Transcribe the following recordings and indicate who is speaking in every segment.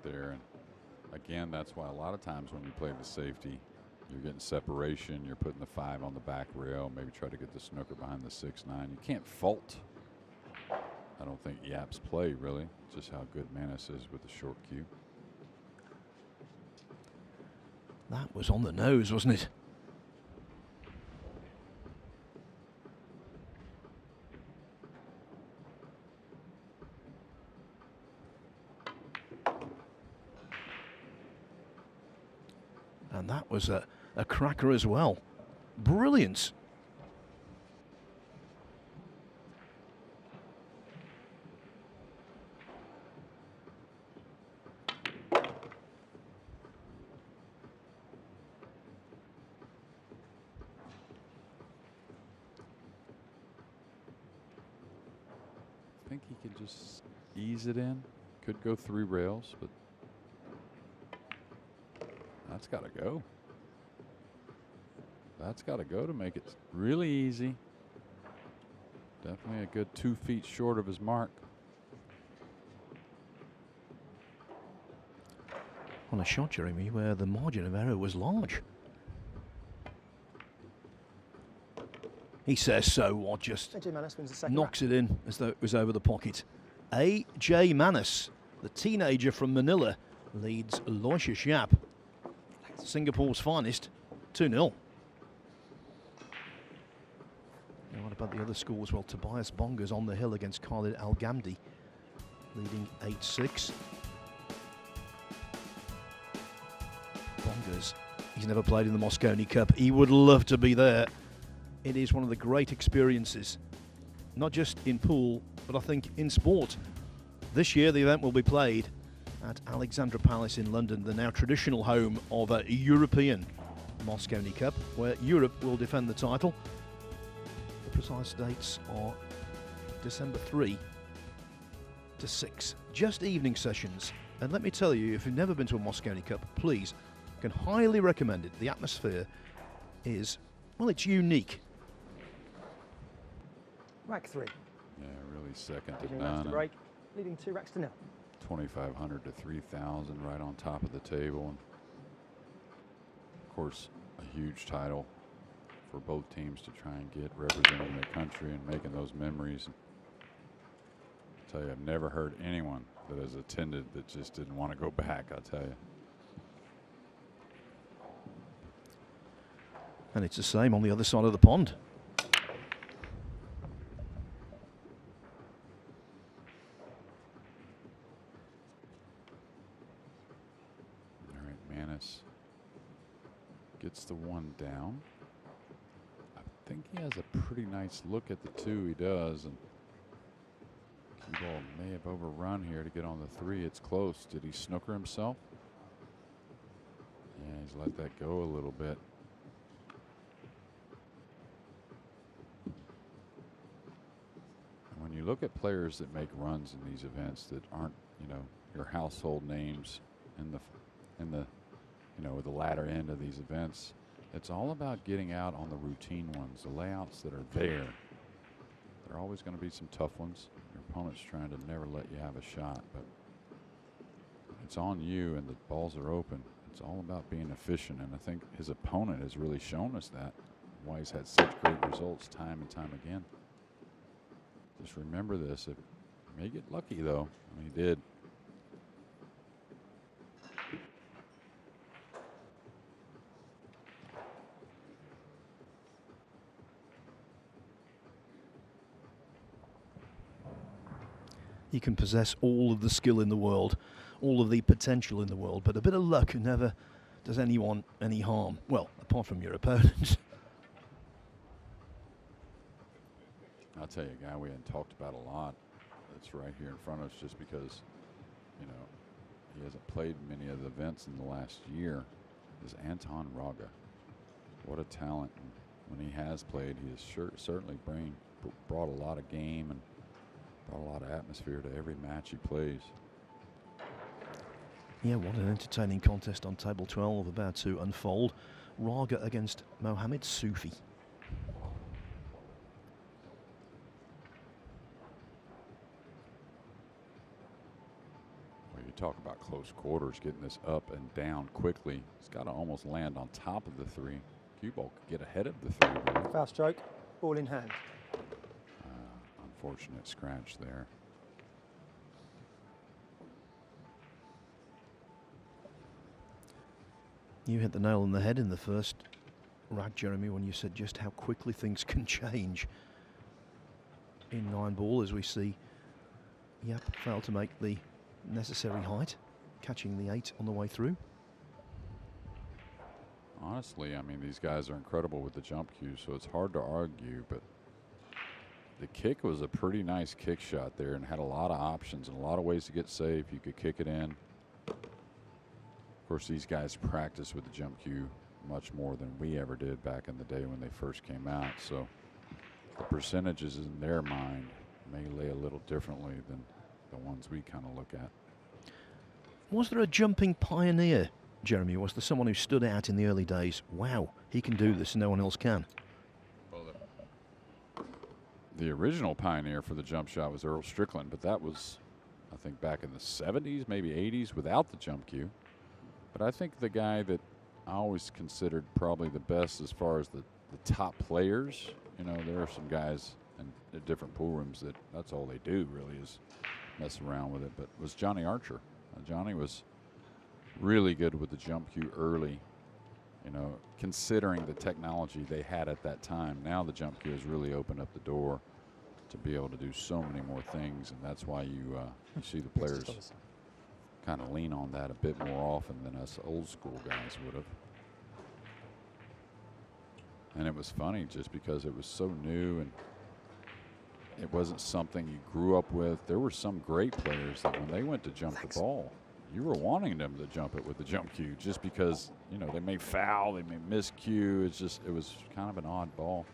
Speaker 1: there. And again, that's why a lot of times when we play the safety, you're getting separation, you're putting the 5 on the back rail, maybe try to get the snooker behind the 6-9. You can't fault, I don't think, Yap's play, really. Just how good Manis is with the short cue.
Speaker 2: That was on the nose, wasn't it? And that was a cracker as well. Brilliant.
Speaker 1: I think he can just ease it in. Could go 3 rails, but that's got to go. That's got to go to make it really easy. Definitely a good 2 feet short of his mark.
Speaker 2: On a shot, Jeremy, where the margin of error was large. He says so, or just knocks it in as though it was over the pocket. A.J. Manis, the teenager from Manila, leads Aloysius Yap, Singapore's finest, 2-0. Now what about the other scores? Well, Tobias Bonga's on the hill against Khalid Al Ghamdi, leading 8-6. Bonga's, he's never played in the Mosconi Cup. He would love to be there. It is one of the great experiences, not just in pool, but I think in sport. This year the event will be played at Alexandra Palace in London, the now traditional home of a European Mosconi Cup, where Europe will defend the title. The precise dates are December 3 to 6. Just evening sessions. And let me tell you, if you've never been to a Mosconi Cup, please, I can highly recommend it. The atmosphere is, well, it's unique.
Speaker 3: Rack 3.
Speaker 1: Yeah, really second to
Speaker 3: Leading racks
Speaker 1: none.
Speaker 3: to break, leading 2 racks to 0.
Speaker 1: 2,500 to 3,000 right on top of the table. And of course, a huge title for both teams to try and get, representing their country and making those memories. I tell you, I've never heard anyone that has attended that just didn't want to go back, I'll tell you.
Speaker 2: And it's the same on the other side of the pond.
Speaker 1: All right, Manis gets the 1 down. I think he has a pretty nice look at the 2. He does. And cue ball may have overrun here to get on the 3. It's close. Did he snooker himself? Yeah, he's let that go a little bit. When you look at players that make runs in these events that aren't, you know, your household names in the you know, the latter end of these events, it's all about getting out on the routine ones, the layouts that are there. There are always going to be some tough ones. Your opponent's trying to never let you have a shot, but it's on you and the balls are open. It's all about being efficient, and I think his opponent has really shown us that, why he's had such great results time and time again. Just remember this. It may get lucky, though. I mean, he did.
Speaker 2: You can possess all of the skill in the world, all of the potential in the world, but a bit of luck never does anyone any harm. Well, apart from your opponent.
Speaker 1: I'll tell you a guy we hadn't talked about a lot that's right here in front of us, just because, you know, he hasn't played many of the events in the last year, is Anton Raga. What a talent. And when he has played, he has certainly brought a lot of game and brought a lot of atmosphere to every match he plays.
Speaker 2: Yeah, what an entertaining contest on table 12 about to unfold. Raga against Mohamed Sufi.
Speaker 1: Well, you talk about close quarters, getting this up and down quickly. He's got to almost land on top of the three. Cue ball could get ahead of the three. Really.
Speaker 3: Foul stroke, ball in hand.
Speaker 1: Unfortunate scratch there.
Speaker 2: You hit the nail on the head in the first rack, Jeremy, when you said just how quickly things can change in 9-ball, as we see Yap failed to make the necessary height, catching the 8 on the way through.
Speaker 1: Honestly, I mean, these guys are incredible with the jump cue, so it's hard to argue, but the kick was a pretty nice kick shot there and had a lot of options and a lot of ways to get safe. You could kick it in. Of course, these guys practice with the jump cue much more than we ever did back in the day when they first came out, so the percentages in their mind may lay a little differently than the ones we kind of look at.
Speaker 2: Was there a jumping pioneer, Jeremy? Was there someone who stood out in the early days? Wow, he can do this and no one else can.
Speaker 1: Well, the original pioneer for the jump shot was Earl Strickland, but that was, I think, back in the 70s, maybe 80s without the jump cue. But I think the guy that I always considered probably the best as far as the top players, you know, there are some guys in different pool rooms that's all they do really is mess around with it, but was Johnny Archer. Johnny was really good with the jump cue early, you know, considering the technology they had at that time. Now the jump cue has really opened up the door to be able to do so many more things, and that's why you see the players kind of lean on that a bit more often than us old school guys would have. And it was funny just because it was so new and it wasn't something you grew up with. There were some great players that when they went to jump the ball, you were wanting them to jump it with the jump cue just because, you know, they may foul, they may miss cue. It's just, it was kind of an odd ball.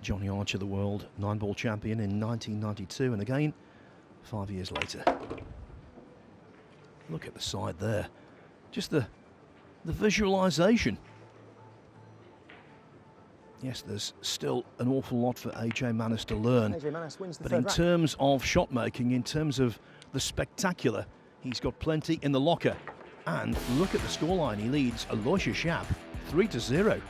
Speaker 2: Johnny Archer, the world 9-ball champion in 1992, and again 5 years later. Look at the side there. Just the visualization. Yes, there's still an awful lot for AJ Manis to learn.
Speaker 3: AJ Manis wins the
Speaker 2: But
Speaker 3: third
Speaker 2: in
Speaker 3: rack.
Speaker 2: terms of shot making, in terms of the spectacular, he's got plenty in the locker. And look at the scoreline. He leads Aloysius Schaap 3-0.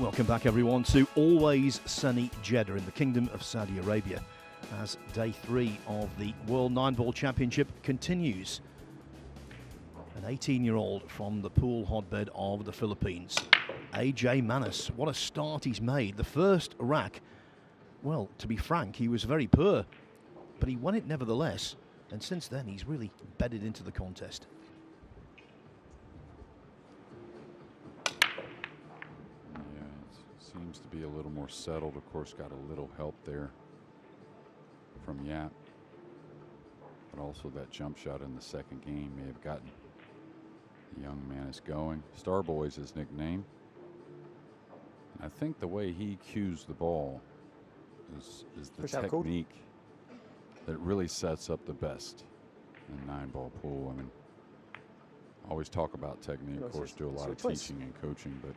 Speaker 2: Welcome back, everyone, to always sunny Jeddah in the Kingdom of Saudi Arabia as day 3 of the World 9-Ball Championship continues. An 18-year-old from the pool hotbed of the Philippines, AJ Manis. What a start he's made. The first rack, well, to be frank, he was very poor, but he won it nevertheless, and since then he's really bedded into the contest.
Speaker 1: Seems to be a little more settled. Of course, got a little help there from Yap. But also that jump shot in the second game may have gotten the young Manis going. Starboy is his nickname. And I think the way he cues the ball is the technique that really sets up the best in 9-ball pool. I mean, I always talk about technique. Of course, do a lot of teaching and coaching, but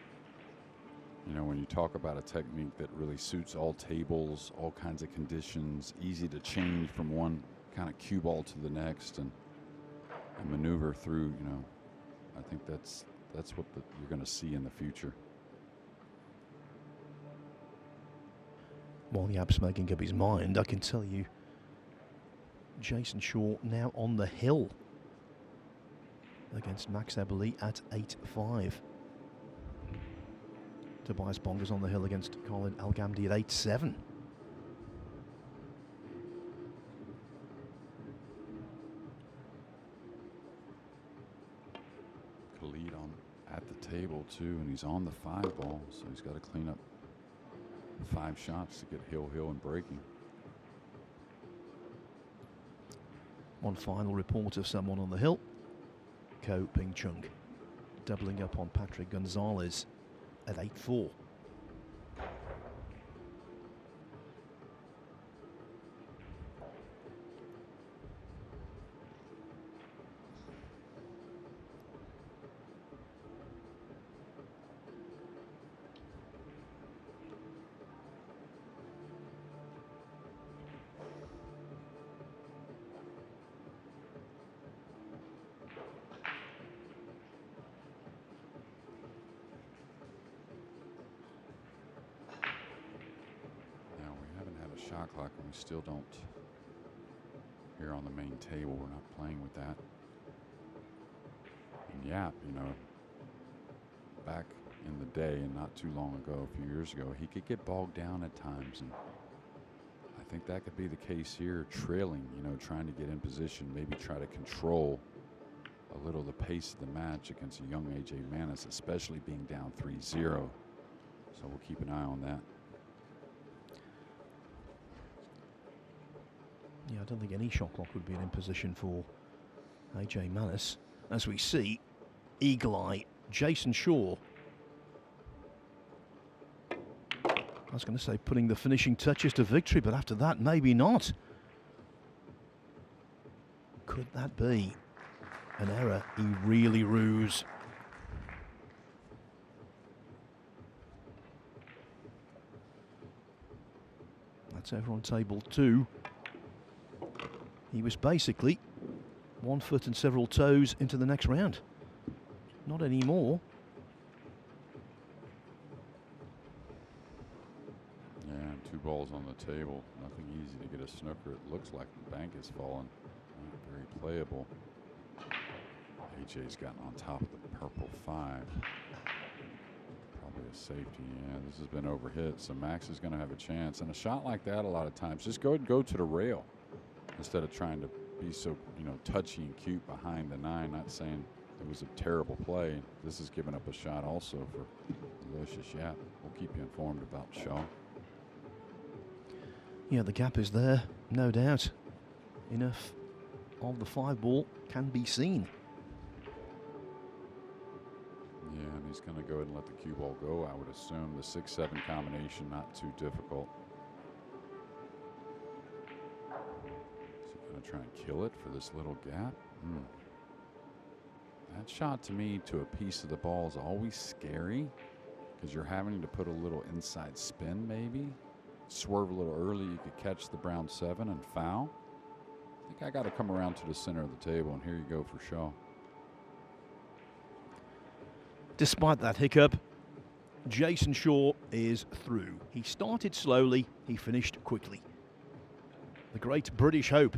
Speaker 1: you know, when you talk about a technique that really suits all tables, all kinds of conditions, easy to change from one kind of cue ball to the next and maneuver through, you know, I think that's what you're going to see in the future.
Speaker 2: While Yap's making up his mind, I can tell you Jason Shaw now on the hill against Max Eberle at 8-5. Tobias Bonga's on the hill against Colin Al-Ghamdi at 8-7.
Speaker 1: Khalid at the table too, and he's on the 5-ball, so he's got to clean up 5 shots to get hill and breaking.
Speaker 2: One final report of someone on the hill. Ko Ping Chung doubling up on Patrick Gonzalez at 8-4.
Speaker 1: Shot clock, and we still don't here on the main table. We're not playing with that. And Yap, you know, back in the day and not too long ago, a few years ago, he could get bogged down at times, and I think that could be the case here, trailing, you know, trying to get in position, maybe try to control a little the pace of the match against a young AJ Manis, especially being down 3-0. So we'll keep an eye on that.
Speaker 2: Yeah, I don't think any shot clock would be in position for AJ Manis. As we see, eagle eye, Jason Shaw. I was going to say putting the finishing touches to victory, but after that, maybe not. Could that be an error? He really ruse. That's over on table 2. He was basically 1 foot and several toes into the next round. Not anymore.
Speaker 1: Yeah, 2 balls on the table. Nothing easy to get a snooker. It looks like the bank has fallen. Not very playable. AJ's gotten on top of the purple 5. Probably a safety. Yeah, this has been overhit, so Max is going to have a chance. And a shot like that, a lot of times, just go to the rail instead of trying to be so, you know, touchy and cute behind the 9. Not saying it was a terrible play. This is giving up a shot also for Delicious Yap. We'll keep you informed about Shaw.
Speaker 2: Yeah, the gap is there, no doubt. Enough of the 5-ball can be seen.
Speaker 1: Yeah, and he's going to go ahead and let the cue ball go, I would assume. The 6-7 combination, not too difficult. Going to try and kill it for this little gap. That shot to me to a piece of the ball is always scary because you're having to put a little inside spin maybe. Swerve a little early, you could catch the brown 7 and foul. I think I got to come around to the center of the table, and here you go for Shaw.
Speaker 2: Despite that hiccup, Jason Shaw is through. He started slowly, he finished quickly. The great British hope.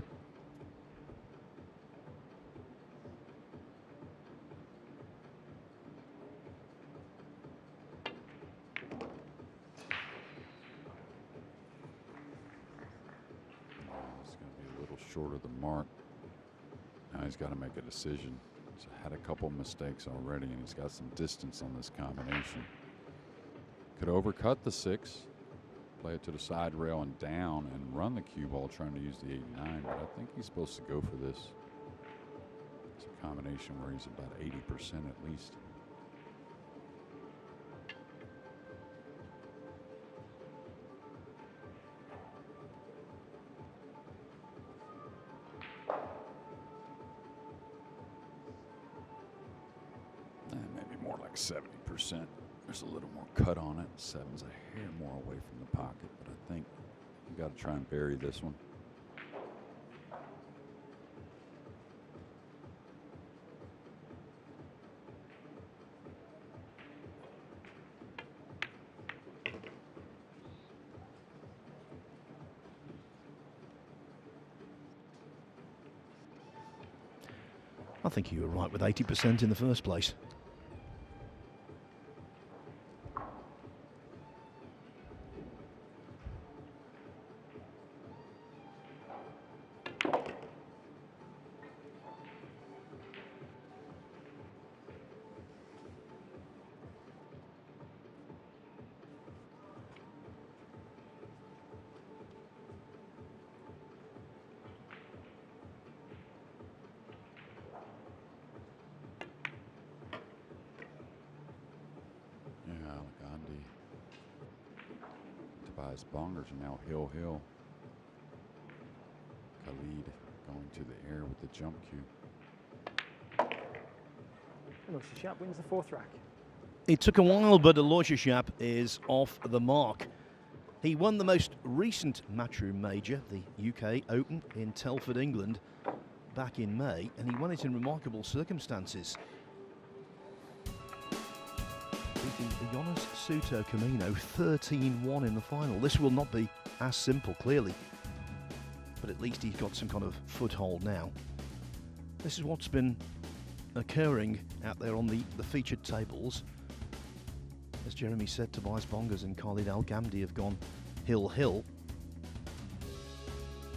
Speaker 1: It's going to be a little short of the mark. Now he's got to make a decision. He's had a couple mistakes already, and he's got some distance on this combination. Could overcut the 6, play it to the side rail and down, and run the cue ball trying to use the 8-9, but I think he's supposed to go for this. It's a combination where he's about 80% at least. Maybe more like 70%. There's a little more cut on it. 7's a hair more away from the pocket, but I think you got to try and bury this one.
Speaker 2: I think you were right with 80% in the first place. Tobias Bongers are now hill. Khalid going to the air with the jump cue.
Speaker 3: And Shap wins the 4th rack.
Speaker 2: It took a while, but Aloysius Shap is off the mark. He won the most recent Matchroom Major, the UK Open in Telford, England, back in May, and he won it in remarkable circumstances. Beating Jonas Suto Camino 13-1 in the final. This will not be as simple, clearly, but at least he's got some kind of foothold now. This is what's been occurring out there on the featured tables. As Jeremy said, Tobias Bongers and Khalid Al Ghamdi have gone hill.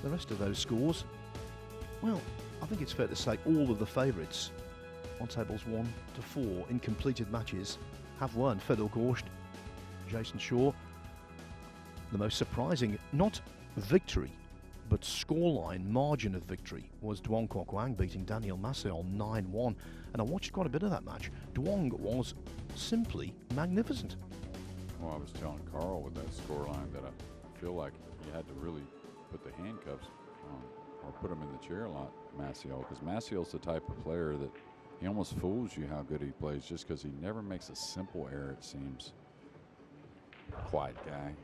Speaker 2: The rest of those scores, well, I think it's fair to say all of the favourites on tables 1 to 4 in completed matches have won. Fedor Gorst, Jason Shaw. The most surprising, not victory, but scoreline margin of victory was Duong Kok Wang beating Daniel Maciel 9-1. And I watched quite a bit of that match. Duong was simply magnificent.
Speaker 1: Well, I was telling Carl with that scoreline that I feel like he had to really put the handcuffs on or put him in the chair a lot, Maciel, because Maciel's the type of player that he almost fools you how good he plays just because he never makes a simple error, it seems. Quiet guy.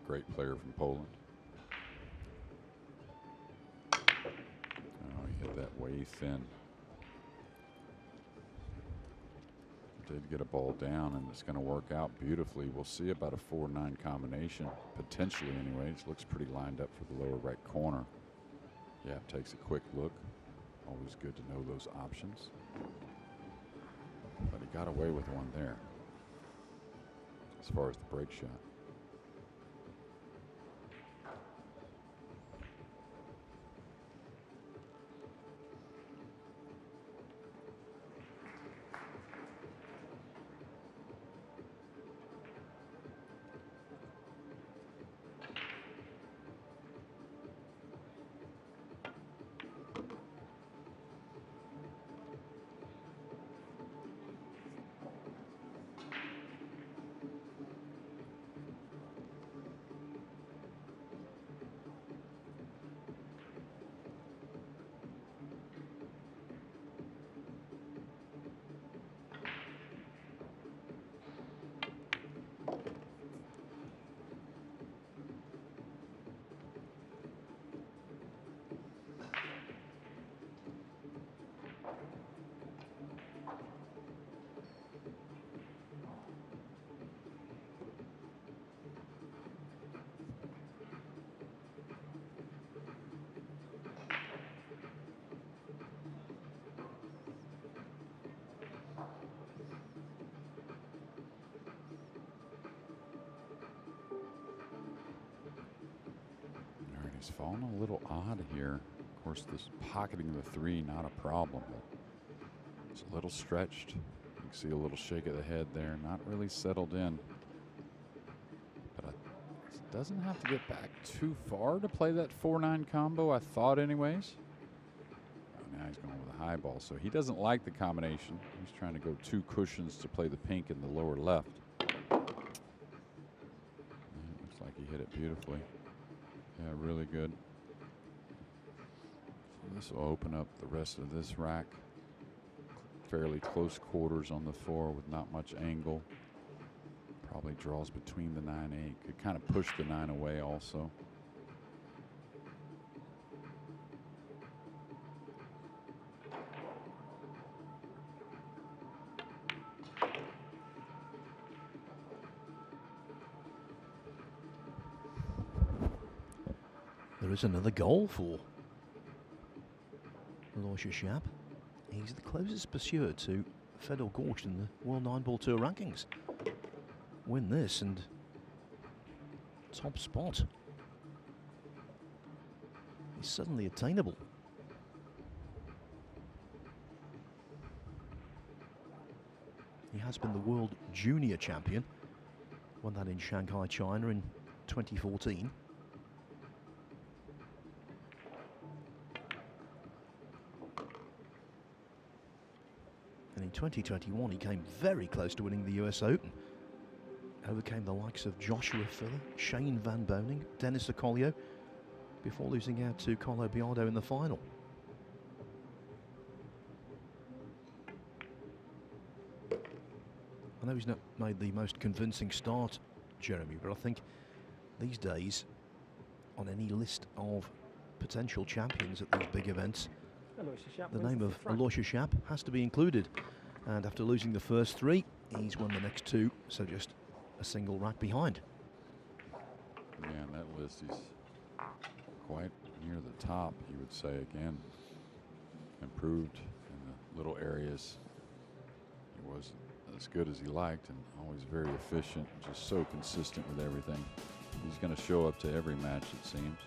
Speaker 1: Great player from Poland. Oh, he hit that way thin. Did get a ball down, and it's going to work out beautifully. We'll see about a 4-9 combination, potentially anyways. Looks pretty lined up for the lower right corner. Yeah, takes a quick look. Always good to know those options. But he got away with one there as far as the break shot. He's fallen a little odd here. Of course, this pocketing the 3, not a problem, but it's a little stretched. You can see a little shake of the head there, not really settled in. But it doesn't have to get back too far to play that 4-9 combo, I thought anyways. Oh, now he's going with a high ball, so he doesn't like the combination. He's trying to go 2 cushions to play the pink in the lower left. And it looks like he hit it beautifully. Yeah, really good. So this will open up the rest of this rack. Fairly close quarters on the 4 with not much angle. Probably draws between the 9-8. Could kind of push the 9 away also.
Speaker 2: There is another goal for Aloysius Schaap. He's the closest pursuer to Fedor Gorst in the World 9-Ball Tour rankings. Win this and top spot is suddenly attainable. He has been the world junior champion. Won that in Shanghai, China in 2014. And in 2021, he came very close to winning the US Open. Overcame the likes of Joshua Filler, Shane Van Boening, Dennis Okolio, before losing out to Carlo Biardo in the final. I know he's not made the most convincing start, Jeremy, but I think these days, on any list of potential champions at these big events, the name of Aloysius Schaap has to be included. And after losing the first 3, he's won the next 2, so just a single rack behind.
Speaker 1: Yeah, and that list, he's quite near the top, you would say. Again, improved in the little areas. He wasn't as good as he liked, and always very efficient, just so consistent with everything. He's going to show up to every match, it seems.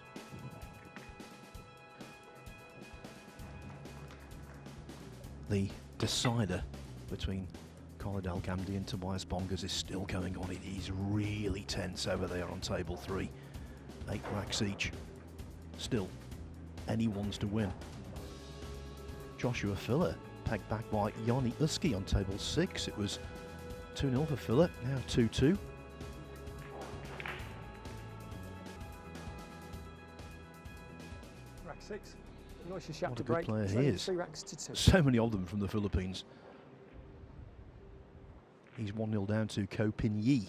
Speaker 2: The decider between Carlo Del Gamdi and Tobias Bongas is still going on. It is really tense over there on table 3. 8 racks each. Still, anyone's to win. Joshua Filler pegged back by Yanni Uski on table 6. It was 2-0 for Filler, now 2-2.
Speaker 3: Rack 6. Aloysius Schaap
Speaker 2: What
Speaker 3: to
Speaker 2: a good
Speaker 3: break.
Speaker 2: player
Speaker 3: It's
Speaker 2: he
Speaker 3: only
Speaker 2: is.
Speaker 3: 3 racks to 2.
Speaker 2: So many of them from the Philippines. He's 1-0 down to Ko Pin Yi.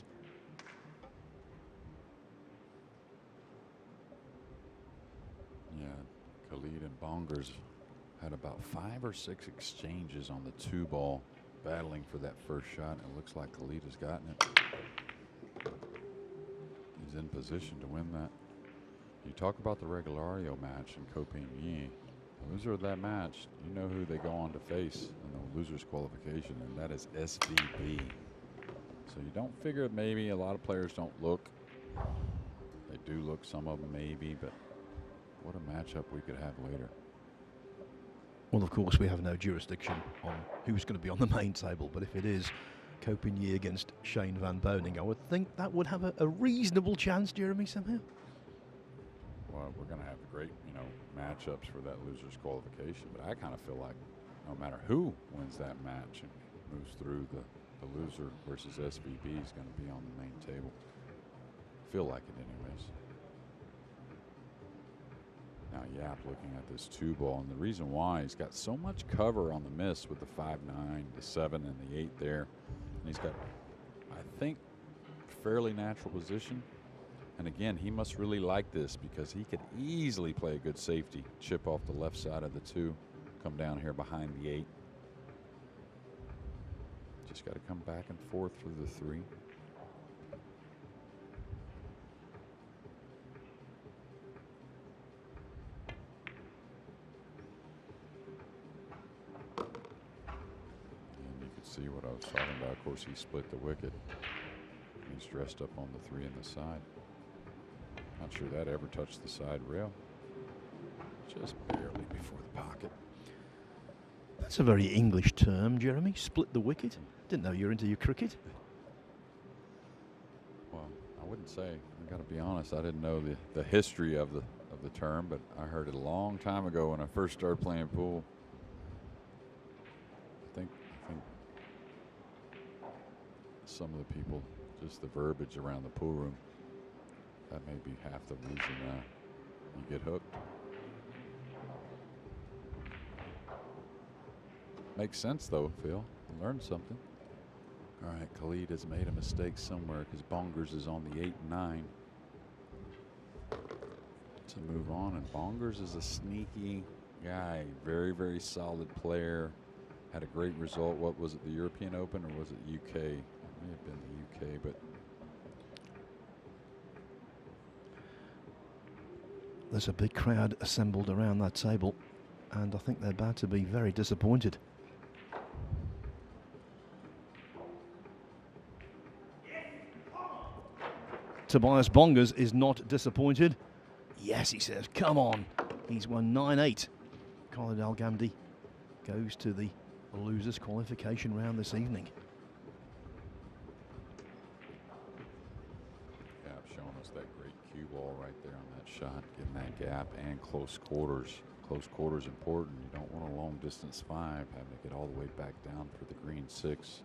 Speaker 1: Yeah, Khalid and Bongers had about 5 or 6 exchanges on the 2 ball, battling for that first shot. It looks like Khalid has gotten it. He's in position to win that. You talk about the Regulario match in Ko Pin Yi. The loser of that match, you know who they go on to face in the losers qualification, and that is SVB. So you don't figure maybe a lot of players don't look. They do look, some of them maybe, but what a matchup we could have later.
Speaker 2: Well, of course, we have no jurisdiction on who's going to be on the main table, but if it is Ko Pin Yi against Shane Van Boening, I would think that would have a reasonable chance, Jeremy, somehow.
Speaker 1: Well, we're going to have great, matchups for that loser's qualification, but I kind of feel like no matter who wins that match and moves through, the loser versus SVB is going to be on the main table. Feel like it anyways. Now Yap looking at this 2 ball, and the reason why, he's got so much cover on the miss with the 5-9, the 7, and the 8 there. And he's got, I think, fairly natural position. And again, he must really like this because he could easily play a good safety, chip off the left side of the 2, come down here behind the 8. Just got to come back and forth through the 3. And you can see what I was talking about. Of course, he split the wicket. He's dressed up on the 3 in the side. Not sure that ever touched the side rail. Just barely before the pocket.
Speaker 2: That's a very English term, Jeremy. Split the wicket. Didn't know you were into your cricket.
Speaker 1: Well, I wouldn't say. I got to be honest. I didn't know the history of the term, but I heard it a long time ago when I first started playing pool. I think some of the people, just the verbiage around the pool room, that may be half the reason you get hooked. Makes sense though, Phil. I learned something. All right, Khalid has made a mistake somewhere because Bongers is on the 8 and 9. To move on, and Bongers is a sneaky guy, very, very solid player. Had a great result. What was it, the European Open or was it UK? It may have been the UK, but
Speaker 2: there's a big crowd assembled around that table, and I think they're about to be very disappointed. Tobias Bongers is not disappointed. Yes, he says, come on. He's won 9-8. Khalid Al Ghamdi goes to the losers qualification round this evening.
Speaker 1: yeah, showing us that great cue ball right there on that shot, getting that gap and close quarters. Close quarters important. You don't want a long distance 5, having to get all the way back down for the green 6.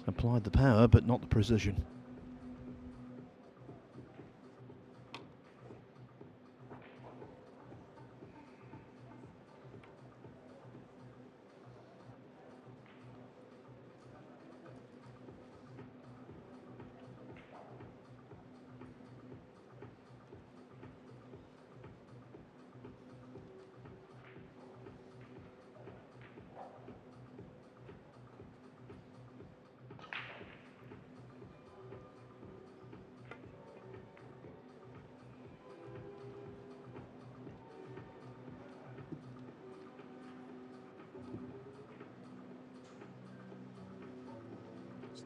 Speaker 2: Applied the power, but not the precision.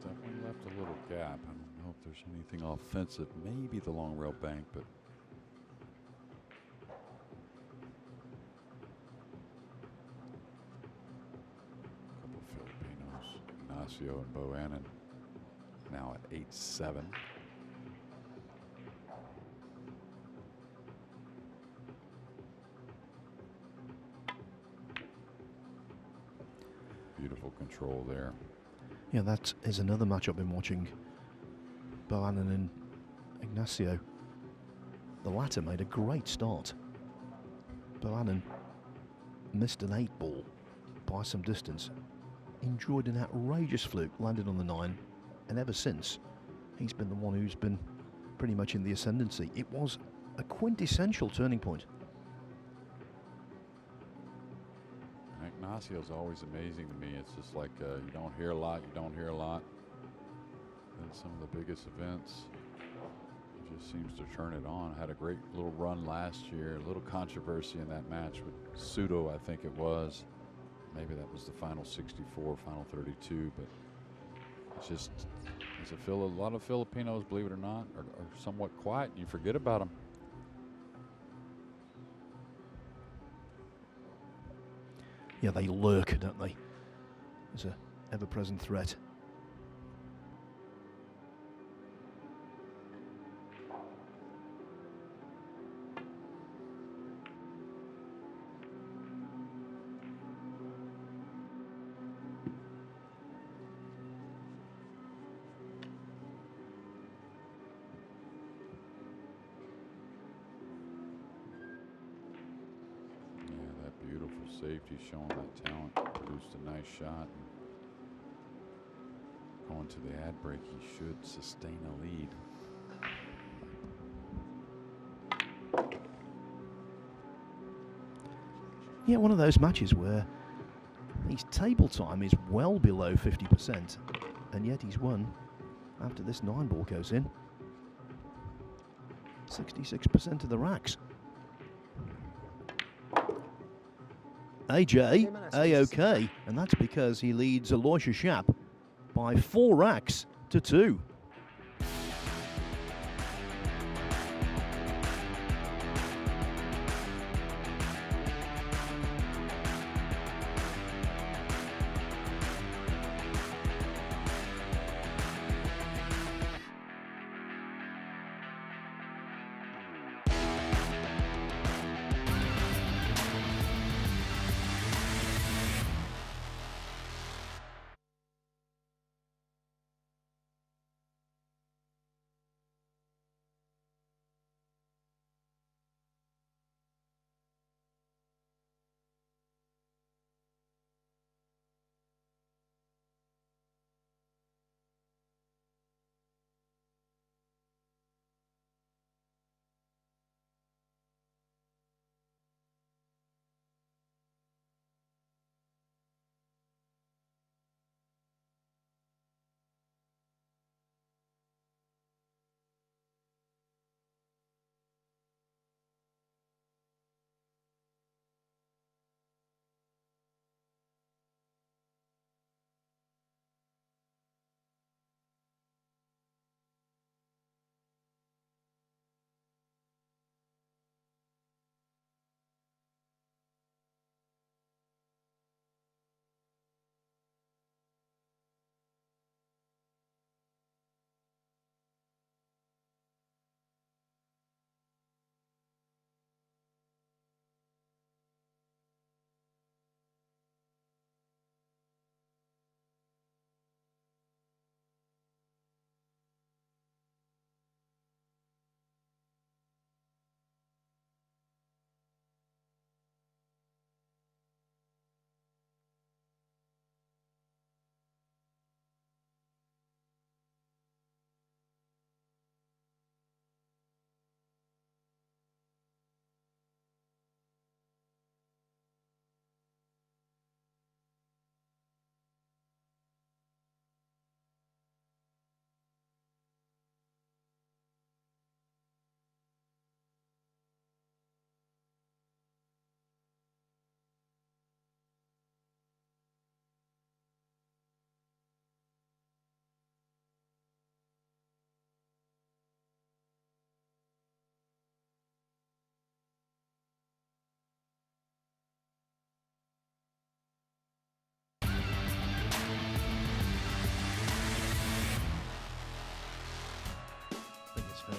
Speaker 1: Definitely left a little gap. I don't know if there's anything offensive. Maybe the long rail bank, but a couple of Filipinos, Ignacio and Bo Annan, now at 8-7. Beautiful control there.
Speaker 2: Yeah, that is another match I've been watching. Bo Annan and Ignacio. The latter made a great start. Bo Annan missed an 8 ball by some distance. Enjoyed an outrageous fluke, landed on the 9, and ever since, he's been the one who's been pretty much in the ascendancy. It was a quintessential turning point.
Speaker 1: Ignacio's always amazing to me. It's just like you don't hear a lot, you don't hear a lot. Then some of the biggest events, he just seems to turn it on. Had a great little run last year, a little controversy in that match with Sudo, I think it was. Maybe that was the final 64, final 32, but it's just, a lot of Filipinos, believe it or not, are somewhat quiet. You forget about them.
Speaker 2: Yeah, they lurk, don't they? There's an ever-present threat.
Speaker 1: Safety showing that talent, produced a nice shot. And going to the ad break, he should sustain a lead.
Speaker 2: Yeah, one of those matches where his table time is well below 50%, and yet he's won after this 9-ball goes in. 66% of the racks. AJ, A-OK, and that's because he leads Aloysius Schaap by 4 racks to 2.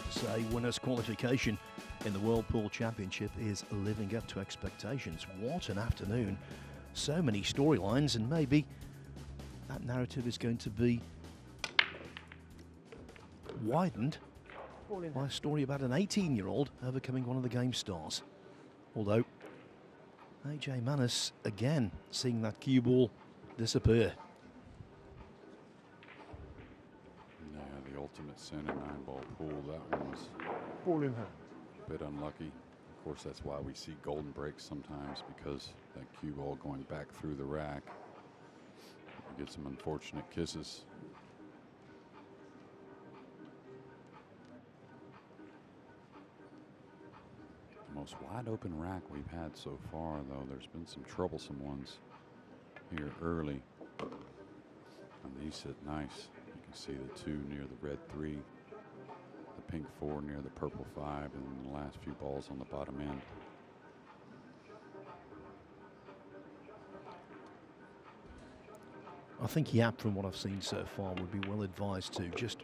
Speaker 2: Say winners qualification in the World Pool Championship is living up to expectations. What an afternoon. So many storylines, and maybe that narrative is going to be widened by a story about an 18-year-old overcoming one of the game stars. Although AJ Manis again seeing that cue ball disappear.
Speaker 1: Ultimate sin in 9-ball pool. That one was
Speaker 3: Ball in hand.
Speaker 1: a bit unlucky. Of course, that's why we see golden breaks sometimes, because that cue ball going back through the rack. You get some unfortunate kisses. The most wide open rack we've had so far, though. There's been some troublesome ones here early. And these sit nice. See the 2 near the red 3, the pink 4 near the purple 5, and the last few balls on the bottom end.
Speaker 2: I think Yap, from what I've seen so far, would be well advised to just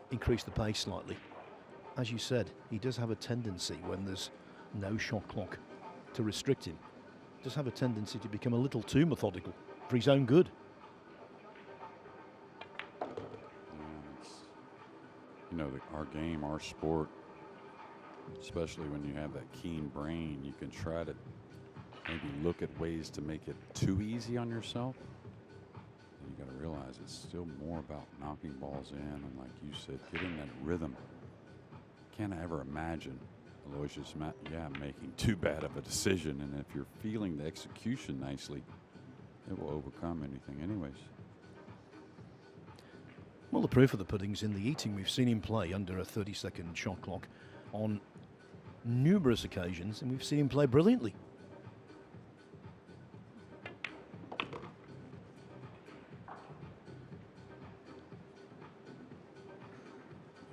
Speaker 2: increase the pace slightly. As you said, he does have a tendency, when there's no shot clock to restrict him, does have a tendency to become a little too methodical for his own good.
Speaker 1: You know, our game, our sport, especially when you have that keen brain, you can try to maybe look at ways to make it too easy on yourself. And you got to realize it's still more about knocking balls in and, like you said, getting that rhythm. Can't ever imagine Aloysius, making too bad of a decision, and if you're feeling the execution nicely, it will overcome anything anyways.
Speaker 2: Well, the proof of the pudding's in the eating. We've seen him play under a 30-second shot clock on numerous occasions, and we've seen him play brilliantly.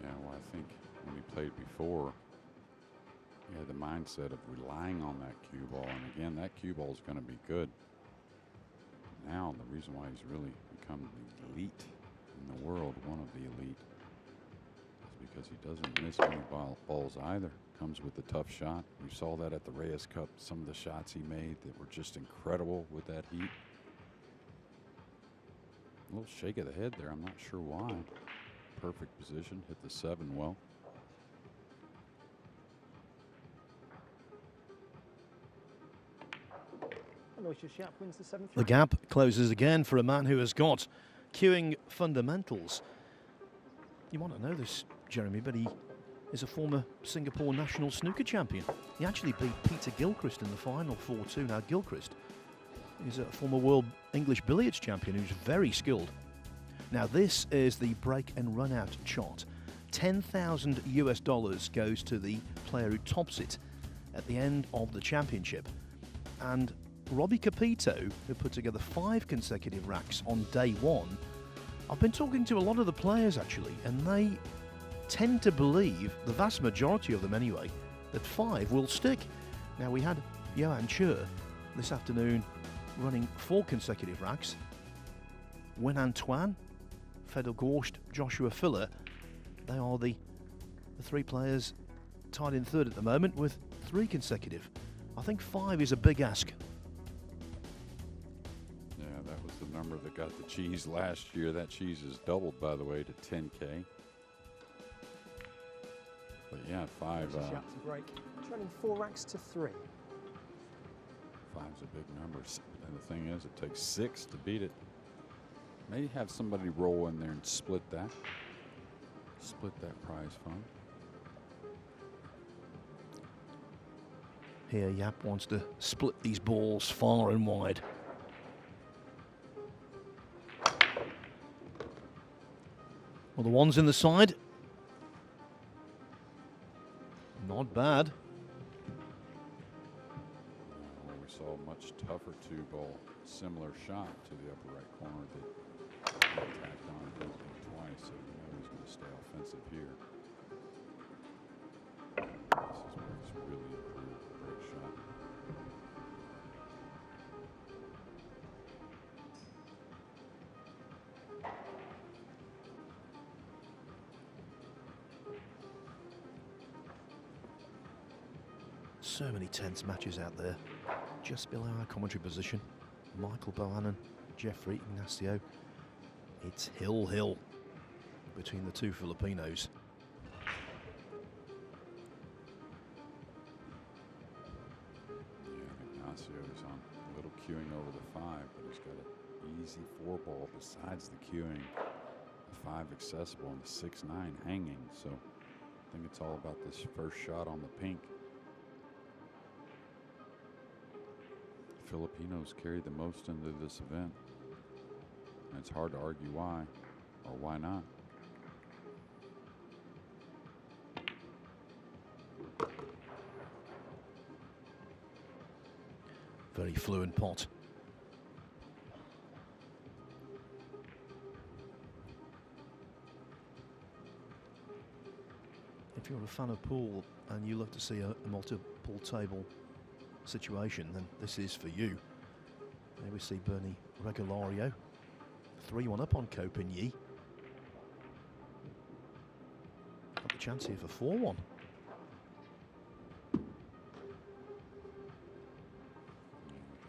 Speaker 1: Yeah, well, I think when he played before, he had the mindset of relying on that cue ball, and again, that cue ball is going to be good. Now, the reason why he's really become the elite in the world, one of the elite, is because he doesn't miss many balls either. Comes with a tough shot. We saw that at the Reyes Cup, some of the shots he made that were just incredible with that heat. A little shake of the head there, I'm not sure why. Perfect position, hit the 7 well.
Speaker 3: Aloysius Yap wins the 7-3.
Speaker 2: The gap closes again for a man who has got cueing fundamentals. You want to know this, Jeremy, but he is a former Singapore national snooker champion. He actually beat Peter Gilchrist in the final 4-2. Now, Gilchrist is a former world English billiards champion who's very skilled. Now, this is the break and run out chart. $10,000 US goes to the player who tops it at the end of the championship. And Robbie Capito, who put together 5 consecutive racks on day 1, I've been talking to a lot of the players actually, and they tend to believe, the vast majority of them anyway, that 5 will stick. Now, we had Johan Chur this afternoon running 4 consecutive racks. Wen Antoine, Fedor Gorst, Joshua Filler, they are the 3 players tied in third at the moment with 3 consecutive. I think 5 is a big ask.
Speaker 1: Yeah, that was the number that got the cheese last year. That cheese is doubled, by the way, to 10K. But yeah, 5.
Speaker 3: Aloysius Yap to break. Trailing 4 racks to 3.
Speaker 1: 5's a big number. And the thing is, it takes 6 to beat it. Maybe have somebody roll in there and split that. Split that prize fund.
Speaker 2: Here, Yap wants to split these balls far and wide. Well, the one's in the side. Not bad.
Speaker 1: Well, we saw a much tougher 2-ball, similar shot to the upper right corner that he tacked on twice, so you know he's going to stay offensive here. This is where he's really improved the break shot.
Speaker 2: So many tense matches out there. Just below our commentary position, Michael Bohannon, Jeffrey Ignacio. It's hill between the 2 Filipinos.
Speaker 1: Yeah, Ignacio is on a little queuing over the 5, but he's got an easy 4-ball besides the queuing. The 5 accessible and the 6-9 hanging. So I think it's all about this first shot on the pink. Filipinos carried the most into this event. And it's hard to argue why or why not.
Speaker 2: Very fluent pot. If you're a fan of pool and you love to see a multiple table situation, then this is for you. There we see Bernie Regalario, 3-1 up on Copigny. Got the chance here for 4-1.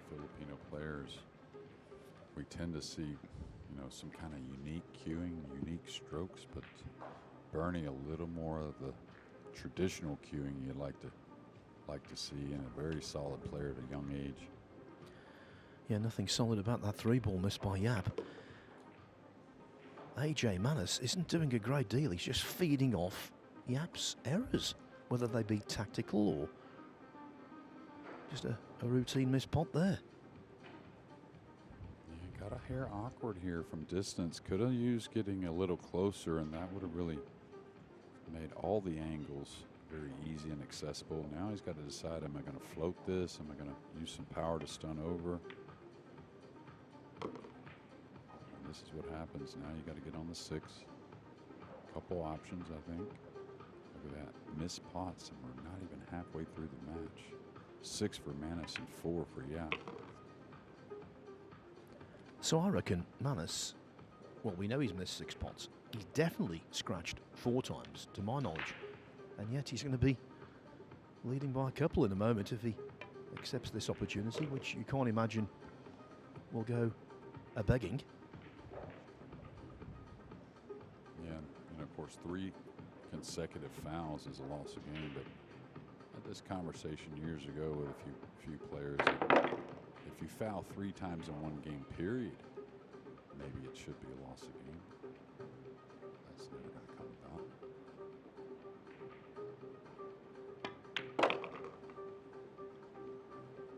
Speaker 1: Filipino players, we tend to see, you know, some kind of unique cueing, unique strokes, but Bernie a little more of the traditional cueing you'd like to see, and a very solid player at a young age.
Speaker 2: Yeah, nothing solid about that 3-ball missed by Yap. AJ Manis isn't doing a great deal. He's just feeding off Yap's errors. whether they be tactical or just a routine missed pot there.
Speaker 1: Yeah, got a hair awkward here from distance. Could have used getting a little closer, and that would have really made all the angles very easy and accessible. Now he's got to decide, am I going to float this? Am I going to use some power to stun over? And this is what happens. Now you got to get on the 6. Couple options, I think. Look at that. Missed pots, and we're not even halfway through the match. 6 for Manus and 4 for Yap.
Speaker 2: So I reckon Manus, well, we know he's missed 6 pots. He's definitely scratched 4 times, to my knowledge. And yet he's going to be leading by a couple in a moment if he accepts this opportunity, which you can't imagine will go a-begging.
Speaker 1: Yeah, and of course 3 consecutive fouls is a loss of game, but I had this conversation years ago with a few players. If you foul 3 times in one game period, maybe it should be a loss of game. That's never going to come about.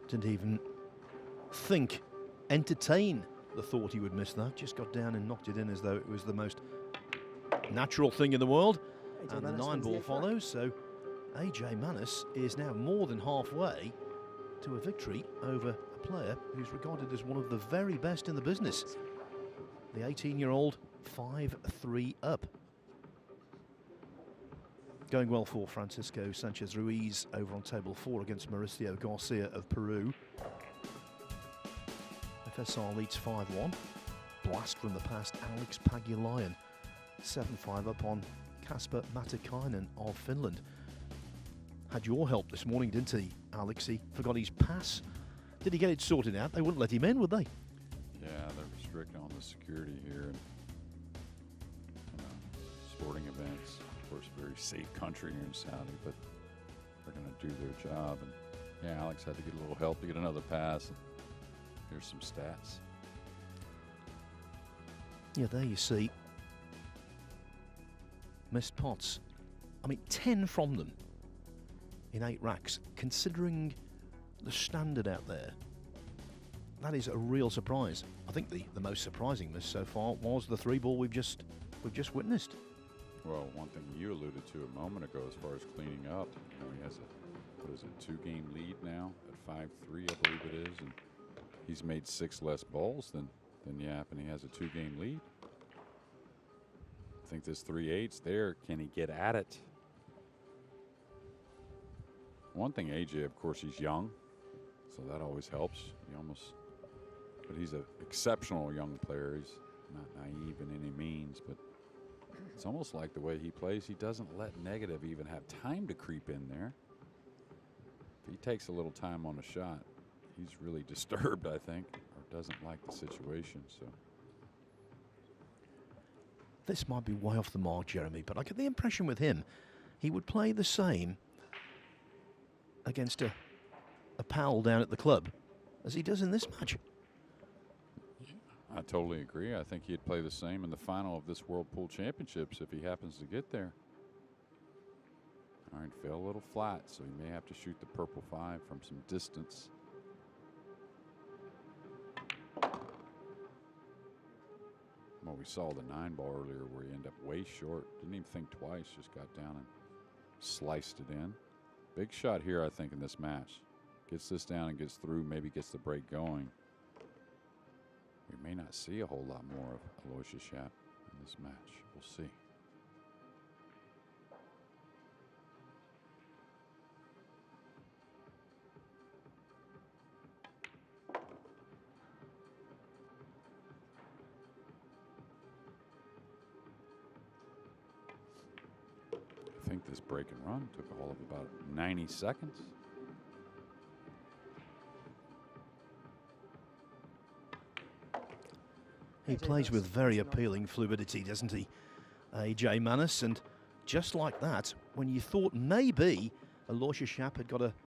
Speaker 2: Didn't even entertain the thought he would miss that. Just got down and knocked it in as though it was the most natural thing in the world.
Speaker 3: AJ
Speaker 2: And the
Speaker 3: Manus
Speaker 2: 9
Speaker 3: wins the
Speaker 2: ball
Speaker 3: extra.
Speaker 2: follows, so AJ Manus is now more than halfway to a victory over a player who's regarded as one of the very best in the business. The 18-year-old 5-3 up. Going well for Francisco Sanchez Ruiz over on table 4 against Mauricio Garcia of Peru. FSR leads 5-1. Blast from the past, Alex Pagulayan 7-5 up on Kasper Matikainen of Finland. Had your help this morning, didn't he, Alex? He forgot his pass. Did he get it sorted out? They wouldn't let him in, would they?
Speaker 1: Yeah, they're strict on the security here, and sporting events. Of course, a very safe country here in Saudi, but they're going to do their job. And yeah, Alex had to get a little help to get another pass. Here's some stats.
Speaker 2: Yeah, there you see. Missed pots. I mean, 10 from them in 8 racks. Considering the standard out there, that is a real surprise. I think the most surprising miss so far was the 3 ball we've just witnessed.
Speaker 1: Well, one thing you alluded to a moment ago as far as cleaning up, he has a, what is it, 2-game lead now at 5-3, I believe it is, and he's made 6 less balls than Yap, and he has a 2-game lead. I think this 3-8's there. Can he get at it? One thing, AJ, of course, he's young, so that always helps. But he's an exceptional young player. He's not naive in any means, but it's almost like the way he plays, he doesn't let negative even have time to creep in there. If he takes a little time on a shot, he's really disturbed, I think, or doesn't like the situation. So
Speaker 2: This might be way off the mark, Jeremy, but I get the impression with him, he would play the same against a pal down at the club as he does in this match.
Speaker 1: I totally agree. I think he'd play the same in the final of this World Pool Championships if he happens to get there. All right, fell a little flat, so he may have to shoot the purple 5 from some distance. Well, we saw the 9 ball earlier where he ended up way short. Didn't even think twice, just got down and sliced it in. Big shot here, I think, in this match. Gets this down and gets through, maybe gets the break going. We may not see a whole lot more of Aloysius Yap in this match. We'll see. I think this break and run took all of about 90 seconds.
Speaker 2: He plays with very appealing fluidity, doesn't he, AJ Manus? And just like that, when you thought maybe Aloysius Yap had got a